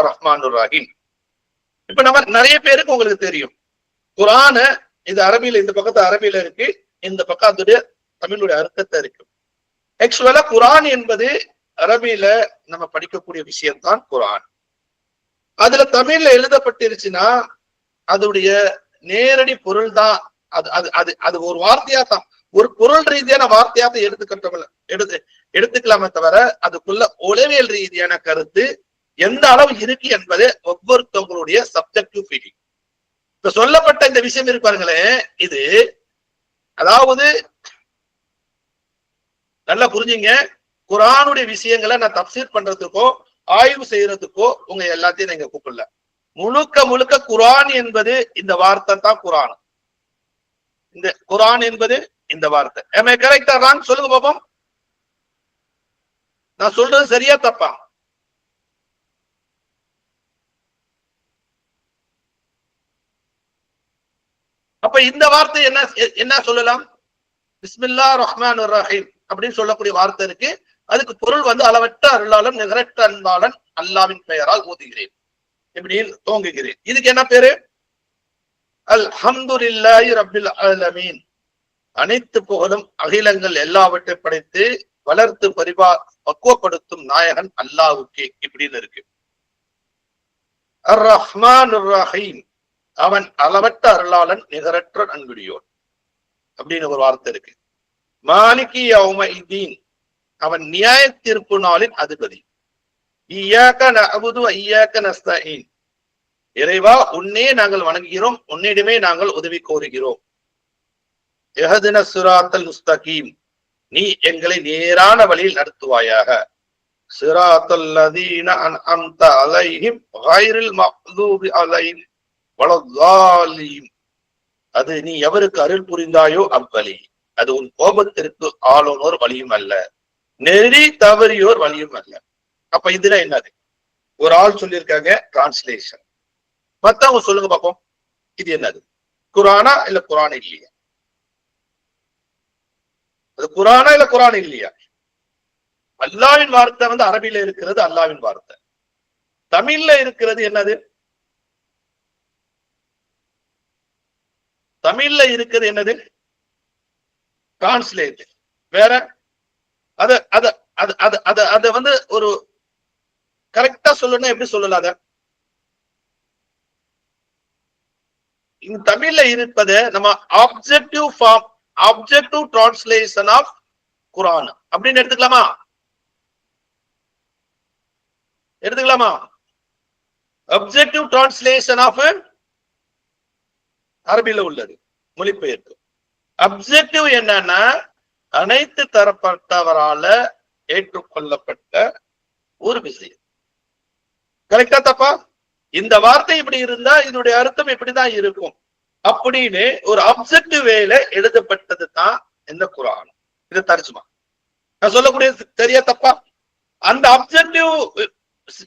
ரஹ்மானுர் ரஹீம். இப்ப நம்ம நிறைய பேருக்கு உங்களுக்கு தெரியும் குர்ஆன இது அரபியில, இந்த பக்கத்து அரபியில இருக்கு, இந்த பக்கம் அதோடைய தமிழுடைய அர்த்தத்தை இருக்கு. ஆக்சுவலா குர்ஆன் என்பது அரபியில நம்ம படிக்கக்கூடிய விஷயம்தான் குர்ஆன். அதுல தமிழ்ல எழுதப்பட்டிருச்சுன்னா அதோடைய நேரடி பொருள் தான் அது அது அது அது ஒரு வார்த்தையா தான், ஒரு பொருள் ரீதியான வார்த்தையா தான் எடுத்துக்கலாமே தவிர அதுக்குள்ள உளவியல் ரீதியான கருத்து எந்த அளவு இருக்கு என்பது ஒவ்வொருத்தவங்களுடைய சப்ஜெக்டிவ் ஃபீலிங். இப்ப சொல்லப்பட்ட இந்த விஷயம் இருப்பாருங்களேன், இது அதாவது நல்லா புரிஞ்சுங்க, குர்ஆனுடைய விஷயங்களை நான் தப்சீர் பண்றதுக்கோ ஆய்வு செய்யறதுக்கோ உங்க எல்லாத்தையும் நீங்க கூப்பிடல. முழுக்க முழுக்க குர்ஆன் என்பது இந்த வார்த்தை தான். குர்ஆன் இந்த குர்ஆன் என்பது இந்த வார்த்தை. am I correct or wrong? சொல்லுங்க பாப்போம், நான் சொல்றது சரியா தப்பா? அப்ப இந்த வார்த்தை என்ன என்ன சொல்லலாம்? பிஸ்மில்லாஹிர் ரஹ்மானிர் ரஹீம் அப்படின்னு சொல்லக்கூடிய வார்த்தை இருக்கு. அதுக்கு பொருள் அளவற்ற அருளாளன் நிகரற்ற அன்பாளன் அல்லாஹ்வின் பெயரால் ஓதுகிறேன், இப்படி துவங்குகிறேன். இதுக்கு என்ன பேரு? அல்ஹம்துலில்லாஹி ரப்பில் ஆலமீன். அனைத்து புகழும் அகிலங்கள் எல்லாவற்றை படைத்து வளர்த்து பக்குவப்படுத்தும் நாயகன் அல்லாஹ்வுக்கே, இப்படின்னு இருக்கு. அர் ரஹ்மானுர் ரஹீம், அவன் அளவற்ற அருளாளன் நிகரற்ற அன்புடையோன் அப்படின்னு ஒரு வார்த்தை இருக்கு. மாலிகி யௌமஇதீன், அவன் நியாய தீர்ப்பு நாளின் அதிபதி. இய்யாக நஅபுது வ இய்யாக நஸ்தஈன், இறைவா உன்னே நாங்கள் வணங்குகிறோம், உன்னிடமே நாங்கள் உதவி கோருகிறோம். இஹ்தின ஸிராத்தல் முஸ்தகீம், நீ எங்களை நேரான வழியில் நடத்துவாயாக. ஸிராத்தல் லதீன அன்அம்த அலைஹிம் கைரில் மக்தூபி அலைஹிம் வலத்தாலீன், அது நீ எவருக்கு அருள் புரிந்தாயோ அவ்வழி, அது உன் கோபத்திற்கு ஆளுநர் வழியும் அல்ல, நெறி தவறியோர் வழியும் அல்ல. அப்ப இதுல என்னது? ஒரு ஆள் சொல்லியிருக்காங்க டிரான்ஸ்லேஷன், மத்தவங்க சொல்லுங்க பாப்போம், இது என்னது? குர்ஆனா இல்ல குர்ஆன் இல்லையா? அது குர்ஆனா இல்ல குர்ஆன் இல்லையா? அல்லாஹ்வின் வார்த்தை அரபியில இருக்கிறது அல்லாஹ்வின் வார்த்தை. தமிழ்ல இருக்கிறது என்னது? தமிழ்ல இருக்கிறது என்னது? டிரான்ஸ்லேட். வேற அத அத அத அத அத அத ஒரு கரெக்டா சொல்லணும், எப்படி சொல்லலாம்? அத இந்த தமிழ்ல இருப்பது நம்ம objective form, objective translation of Quran அப்படின்னு எடுத்துக்கலாமா? எடுத்துக்கலாமா? ஆப்ஜெக்டிவ் டிரான்ஸ்லேஷன் ஆஃப் அரபியில உள்ளது மொழிபெயர்ப்பு. அப்ஜெக்டிவ் என்னன்னா அனைத்து தரப்பட்டவரால ஏற்றுக்கொள்ளப்பட்ட ஒரு விஷயம். கரெக்டா தப்பா? இந்த வார்த்தை இப்படி இருந்தா இதனுடைய அர்த்தம் இப்படிதான் இருக்கும் அப்படின்னு ஒரு அப்ஜெக்டிவ் வேல எழுதப்பட்டது தான் இந்த குர்ஆன். இது தர்ஜுமா. நான் சொல்லக்கூடிய சரியா தப்பா? அந்த அப்ஜெக்டிவ்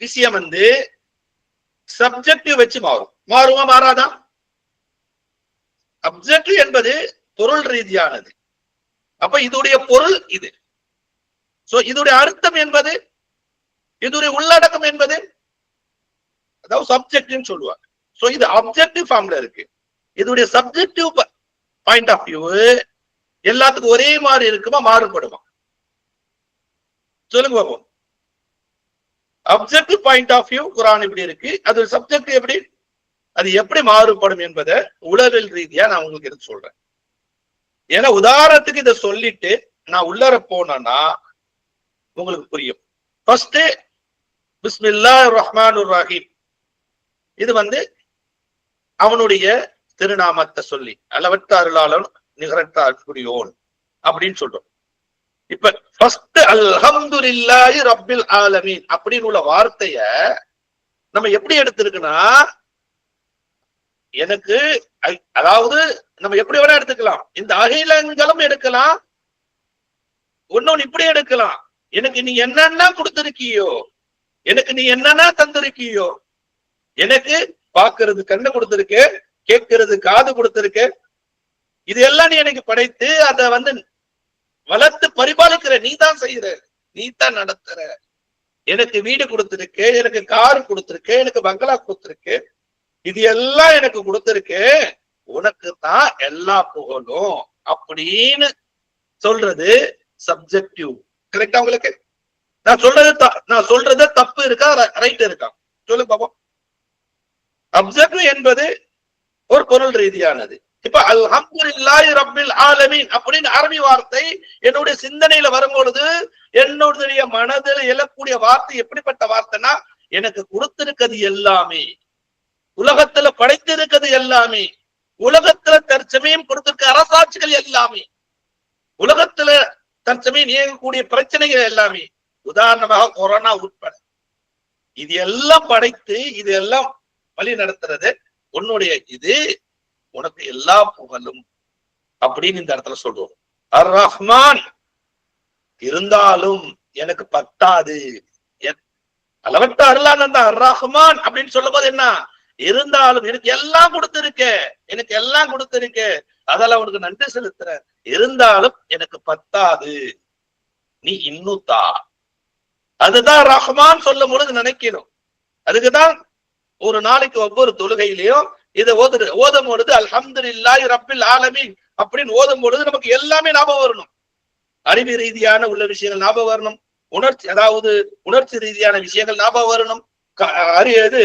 விஷயம் சப்ஜெக்டிவ் வச்சு மாறுமா மாறாதா? அப்ஜெக்டிவ் என்பது பொருள் ரீதியானது. அப்ப இதோடைய பொருள் இது. சோ இதோடைய அர்த்தம் என்பது, இதோடைய உள்ளடக்கம் என்பது அதாவது சப்ஜெக்டிவ் சொல்லுவாங்க. சோ இது அப்ஜெக்டிவ் ஃபார்ம்ல இருக்கு. இதோடைய சப்ஜெக்டிவ் பாயிண்ட் ஆஃப் வியூ எல்லாத்துக்கும் ஒரே மாதிரி இருக்குமா மாறுபடுமா? சொல்லுங்க பாப்போம். அப்ஜெக்டிவ் பாயிண்ட் ஆஃப் வியூ குர்ஆன் இப்படி இருக்கு, அது சப்ஜெக்ட் எப்படி, அது எப்படி மாறுபடும் என்பதை உளவியல் ரீதியா நான் உங்களுக்கு எடுத்து சொல்றேன். ஏன்னா உதாரணத்துக்கு இதை சொல்லிட்டு நான் உள்ளர போனேன்னா உங்களுக்கு புரியும். ஃபர்ஸ்ட் பிஸ்மில்லாஹிர் ரஹ்மானிர் ரஹீம், இது அவனுடைய திருநாமத்தை சொல்லி அளவற்ற அருளாளன் நிகரற்ற அன்புடையோன் அப்படின்னு சொல்றோம். இப்ப ஃபர்ஸ்ட் அல்ஹம்துலில்லாஹி ரப்பில் ஆலமீன் அப்படின்னு உள்ள வார்த்தைய நம்ம எப்படி எடுத்திருக்குன்னா, எனக்கு அதாவது நம்ம எப்படி வேணா எடுத்துக்கலாம், இந்த அகிலங்களும் எடுக்கலாம், ஒன்னொன்னு இப்படி எடுக்கலாம். எனக்கு நீ என்னன்னா கொடுத்திருக்கியோ, எனக்கு நீ என்னன்னா தந்திருக்கியோ, எனக்கு பாக்குறது கண்ணு கொடுத்திருக்கு, கேட்கிறது காது கொடுத்திருக்கு, இது எல்லாம் நீ எனக்கு படைத்து அத வளர்த்து பரிபாலிக்கிற, நீ தான் செய்யற, நீ தான் நடத்துற, எனக்கு வீடு கொடுத்திருக்கு, எனக்கு கார் கொடுத்திருக்கு, எனக்கு பங்களா கொடுத்திருக்கு, இது எல்லாம் எனக்கு கொடுத்திருக்கு, உனக்கு தான் எல்லா புகழும் அப்படின்னு சொல்றது சப்ஜெக்டிவ். கரெக்டா உங்களுக்கு? நான் சொல்றது தப்பு இருக்கா ரைட் இருக்கா சொல்லுங்க பாப்போம். அப்ஜெக்டிவ் என்பது ஒரு பொருள் ரீதியானது. இப்ப அல்ஹம்துலில்லாஹி ரப்பில் ஆலமீன் அப்படின்னு அரபி வார்த்தை என்னுடைய சிந்தனையில வரும்பொழுது என்னுடைய மனதில் எழக்கூடிய வார்த்தை எப்படிப்பட்ட வார்த்தைன்னா, எனக்கு கொடுத்திருக்கிறது எல்லாமே, உலகத்துல படைத்திருக்கிறது எல்லாமே, உலகத்துல தற்சமயம் கொடுத்திருக்க அரசாட்சிகள் எல்லாமே, உலகத்துல தற்சமயம் இயங்கக்கூடிய பிரச்சனைகள் எல்லாமே, உதாரணமாக கொரோனா உட்பட இது எல்லாம் படைத்து இது எல்லாம் வழி நடத்துறது உன்னுடைய இது, உனக்கு எல்லா புகழும் அப்படின்னு இந்த இடத்துல சொல்றோம். அர் ரஹ்மான் இருந்தாலும் எனக்கு பத்தாது, அளவற்ற அருளானந்த அர் ரஹ்மான் அப்படின்னு சொல்லும் போது என்ன, இருந்தாலும் எனக்கு எல்லாம் கொடுத்திருக்க, எனக்கு எல்லாம் கொடுத்திருக்க, அதெல்லாம் உனக்கு நன்றி செலுத்துற, இருந்தாலும் எனக்கு பத்தாது, நீ இன்னும் தா. அதுதான் ரஹ்மான் சொல்லும் பொழுது நினைக்கணும். அதுக்குதான் ஒரு நாளைக்கு ஒவ்வொரு தொழுகையிலையும் இதை ஓதும் பொழுது அல்ஹம்துலில்லாஹி ரப்பில் ஆலமீன் அப்படின்னு ஓதும் பொழுது நமக்கு எல்லாமே ஞாபகம் வரணும். அறிவு ரீதியான உள்ள விஷயங்கள் ஞாபகம் வரணும், உணர்ச்சி அதாவது உணர்ச்சி ரீதியான விஷயங்கள் ஞாபகம் வரணும், அறியது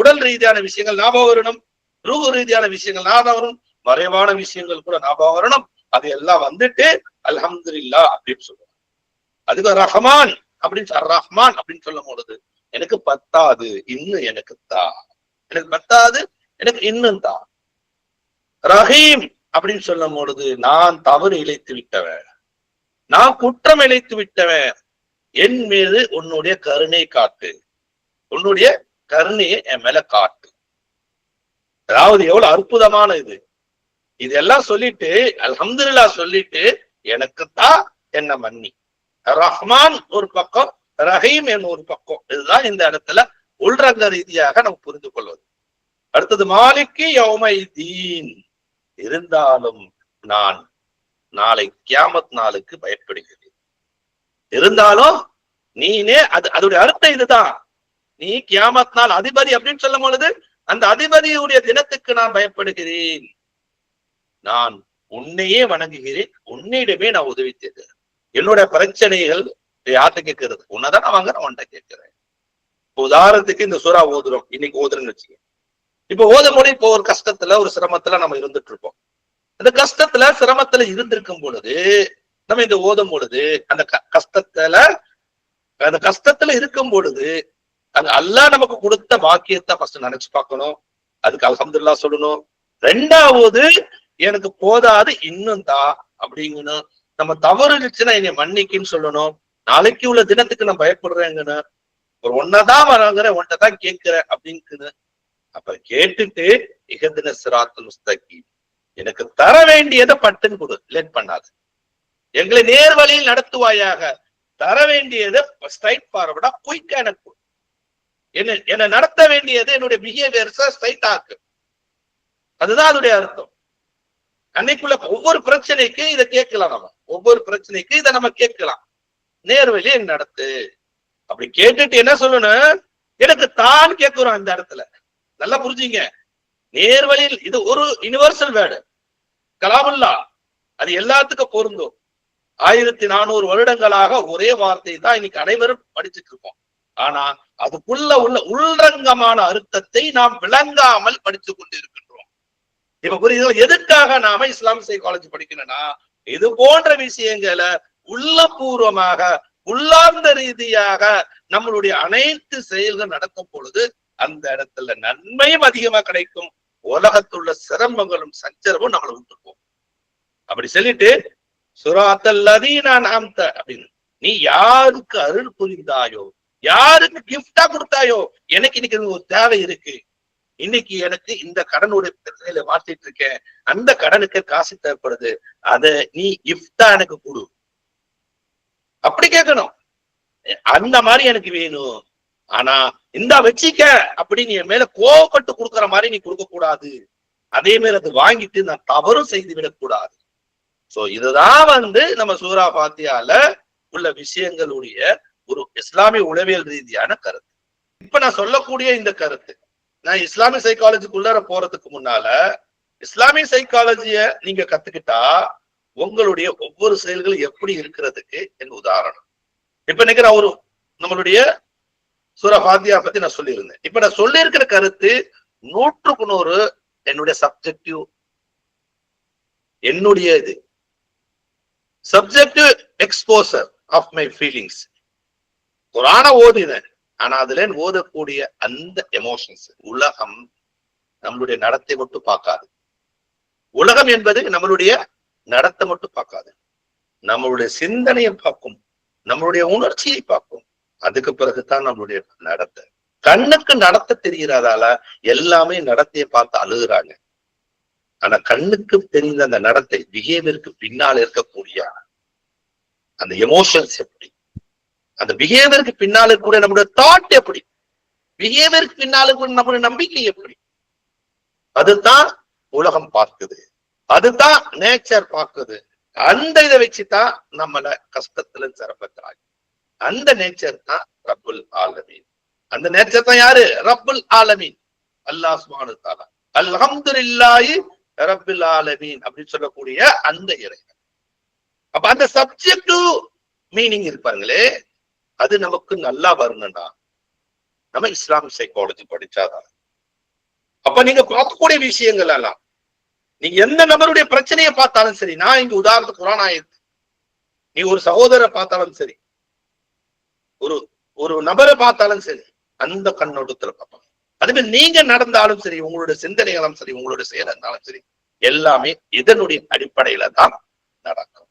உடல் ரீதியான விஷயங்கள் ஞாபகம் வரணும், ரூஹ் ரீதியான விஷயங்கள் ஞாபகம் வரணும், மறைவான விஷயங்கள் கூட ஞாபகம் வரணும். அது எல்லாம் வந்துட்டு அல்ஹம்துலில்லாஹ் அப்படின்னு சொல்லுவாங்க. அதுக்கு ரஹ்மான் அப்படின்னு ரஹ்மான் அப்படின்னு சொல்லும் பொழுது எனக்கு பத்தாது, இன்னும் எனக்கு தா, எனக்கு பத்தாது, எனக்கு இன்னும் தா. ரஹீம் அப்படின்னு சொல்லும் பொழுது நான் தவறு இழைத்து விட்டவன், நான் குற்றம் இழைத்து விட்டவன், என் மீது உன்னுடைய கருணை காட்டு, உன்னுடைய கருணையை என் மேல காட்டு. அதாவது எவ்வளவு அற்புதமான இது. இதெல்லாம் சொல்லிட்டு அல்ஹம்துலில்லாஹ் சொல்லிட்டு எனக்குத்தான் என்ன மன்னி. ரஹ்மான் ஒரு பக்கம், ரஹீம் என் ஒரு பக்கம். இதுதான் இந்த இடத்துல உள்ரங்க ரீதியாக நம்ம புரிந்து கொள்வது. அடுத்தது மாலிக்கு யௌமைதீன், இருந்தாலும் நான் நாளை கியாமத் நாளுக்கு பயப்படுகிறேன். இருந்தாலும் நீனே அதோடைய அர்த்தம் இதுதான், நீ கியாமத் நாள் அதிபதி அப்படின்னு சொல்லும் பொழுது அந்த அதிபதியுடைய தினத்துக்கு நான் பயப்படுகிறேன், நான் உன்னையே வணங்குகிறேன், உன்னிடமே நான் உதவி தேடுகிறேன். என்னுடைய பிரச்சனைகள் யார்கிட்ட கேட்கறது, உன்னதான் நான் வாங்க, நான் உன்கிட்ட கேட்கிறேன். உதாரணத்துக்கு இந்த சூறா ஓதுறோம், இன்னைக்கு ஓதுறேன்னு வச்சுக்க. இப்ப ஓதும் போது இப்போ ஒரு கஷ்டத்துல ஒரு சிரமத்துல நம்ம இருந்துட்டு இருப்போம். அந்த கஷ்டத்துல சிரமத்துல இருந்திருக்கும் பொழுது நம்ம இந்த ஓதும் பொழுது அந்த கஷ்டத்துல இருக்கும் பொழுது அந்த அல்லாஹ் நமக்கு கொடுத்த வாக்கியத்தை ஃபர்ஸ்ட் நினைச்சு பார்க்கணும், அதுக்கு அல்ஹம்துலில்லாஹ் சொல்லணும். ரெண்டாவது எனக்கு போதாது இன்னும் தான் அப்படிங்கணும். நம்ம தவறு இருந்துச்சுன்னா என்னை மன்னிக்குன்னு சொல்லணும். நாளைக்கு உள்ள தினத்துக்கு நான் பயப்படுறேங்கன்னு, ஒரு ஒன்னதான் வராங்கிறேன், ஒன்றை கேட்கிறேன் அப்படின்னு. அப்ப கேட்டுட்டு இஹ்தின ஸிராத்தல் முஸ்தகீம், எனக்கு தர வேண்டியதை பட்டுன்னு கொடு, லேட் பண்ணாது, எங்களை நேர் வழியில் நடத்துவாயாக, தர வேண்டியதை ஸ்ட்ரைட் ஃபார்வர்டா குயிக்கா எனக்கு என்ன நடத்த வேண்டியது என்னுடைய பிஹேவியர்ஸ ஸ்ட்ரைட் ஆக்கு. அதுதான் அதனுடைய அர்த்தம். அன்னைக்குள்ள ஒவ்வொரு பிரச்சனைக்கு இதை கேட்கலாம், நம்ம ஒவ்வொரு பிரச்சனைக்கு இதை நம்ம கேட்கலாம், நேர்வழியை நடத்து. அப்படி கேட்டுட்டு என்ன சொல்லணும், எனக்கு தான் கேட்கிறோம். இந்த இடத்துல நல்லா புரிஞ்சுங்க, நேர்வழியில் இது ஒரு யுனிவர்சல் வேர்டு, கலாமுல்லா, அது எல்லாத்துக்கும் பொருந்தும். 1400 வருடங்களாக ஒரே வார்த்தை தான் இன்னைக்கு அனைவரும் படிச்சுட்டு இருக்கோம். ஆனா அதுக்குள்ள உள்ள உள்ரங்கமான அர்த்தத்தை நாம் விளங்காமல் படித்து கொண்டு இருக்கின்றோம். இப்ப புரியுது எதுக்காக நாம இஸ்லாம் சைக்காலஜி படிக்கணும்னா, இது போன்ற விஷயங்களை உள்ளபூர்வமாக உள்ளார்ந்த ரீதியாக நம்மளுடைய அனைத்து செயல்கள் நடக்கும் பொழுது அந்த இடத்துல நன்மையும் அதிகமா கிடைக்கும், உலகத்துள்ள சிரமங்களும் சஞ்சரமும் நம்மளை விட்டுருப்போம். அப்படி சொல்லிட்டு சுராத்தல்லதீன அன்அம்த அப்படின்னு, நீ யாருக்கு அருள் புரிந்தாயோ, யாருக்கு கிஃப்டா கொடுத்தாயோ, எனக்கு இன்னைக்கு ஒரு தேவை இருக்கு, இன்னைக்கு எனக்கு இந்த கடனுடைய பிரச்சனையில மாத்திட்டு இருக்கேன், அந்த கடனுக்கு காசு தேவைப்படுது, அத நீ கிஃப்டா எனக்கு கொடு, அப்படி கேட்கணும். அந்த மாதிரி எனக்கு வேணும், ஆனா இந்த வச்சிக்க அப்படின்னு என் மேல கோவப்பட்டு கொடுக்குற மாதிரி நீ கொடுக்க கூடாது, அதே மாதிரி அது வாங்கிட்டு நான் தவறும் செய்து விடக்கூடாது. சோ இதுதான் நம்ம சூரா ஃபாத்தியால உள்ள விஷயங்களுடைய ஒரு இஸ்லாமிய உளவியல் ரீதியான கருத்து. இப்ப நான் சொல்லக்கூடிய இந்த கருத்து, நான் இஸ்லாமிய சைக்காலஜிக்குள்ளார போறதுக்கு முன்னால இஸ்லாமிய சைக்காலஜிய நீங்க கத்துக்கிட்டா உங்களுடைய ஒவ்வொரு செயல்களும் எப்படி இருக்கிறதுக்கு என் உதாரணம். இப்ப இன்னைக்கு நான் நம்மளுடைய சூரா ஃபாத்திஹா பத்தி நான் சொல்லியிருந்தேன். இப்ப நான் சொல்லி இருக்கிற கருத்து 100% என்னுடைய சப்ஜெக்டிவ், என்னுடைய இது subjective exposure of my feelings. குர்ஆனை ஓதினேன், ஆனா அதுல ஓதக்கூடிய அந்த எமோஷன்ஸ் உலகம் நம்மளுடைய நடத்தை மட்டும் பார்க்காது. உலகம் என்பது நம்மளுடைய நடத்தை மட்டும் பார்க்காது, நம்மளுடைய சிந்தனையை பார்க்கும், நம்மளுடைய உணர்ச்சியை பார்க்கும். அதுக்கு பிறகுதான் நம்மளுடைய நடத்தை. கண்ணுக்கு நடத்த தெரிகிறதால எல்லாமே நடத்தையை பார்த்து அழுகுறாங்க. ஆனா கண்ணுக்கு தெரிந்த அந்த நடத்தை, பிஹேவியருக்கு பின்னால் இருக்கக்கூடிய அந்த எமோஷன்ஸ் எப்படி, அந்த பிஹேவியருக்கு பின்னால கூட நம்மளுடைய தாட் எப்படி, பிஹேவியருக்கு பின்னால கூட நம்மளுடைய நம்பிக்கை எப்படி, அதுதான் உலகம் பார்க்குது, அதுதான் நேச்சர் பார்க்குது. அந்த இதை வச்சுதான் நம்மள கஷ்டத்துல சிறப்பக்கிறாங்க. அந்த நேச்சர் தான் ரப்புல் ஆலமீன். அந்த நேச்சர் தான் யாரு? ரப்புல் ஆலமீன், அல்லாஹ் சுப்ஹானஹு வ தஆலா. அல்ஹம்துலில்லாஹி ரப்பில் ஆலமீன் அப்படின்னு சொல்லக்கூடிய அந்த இறைவன். அப்ப அந்த சப்ஜெக்டிவ் மீனிங் இருப்பாங்களே, அது நமக்கு நல்லா வரணும்னா நம்ம இஸ்லாமிக் சைக்காலஜி படிச்சாதான். அப்ப நீங்க பார்க்கக்கூடிய விஷயங்கள் எல்லாம், நீங்க எந்த நபருடைய பிரச்சனையை பார்த்தாலும் சரி, நான் இங்க உதாரணத்துக்கு குர்ஆன் ஆயத்து, நீ ஒரு சகோதரரை பார்த்தாலும் சரி, ஒரு நபரை பார்த்தாலும் சரி, அந்த கண்ணோட்டத்துல பார்ப்பாங்க. அதுவே நீங்க நடந்தாலும் சரி, உங்களுடைய சிந்தனைகளும் சரி, உங்களுடைய செயல் இருந்தாலும் சரி, எல்லாமே இதனுடைய அடிப்படையில தான் நடக்கும்.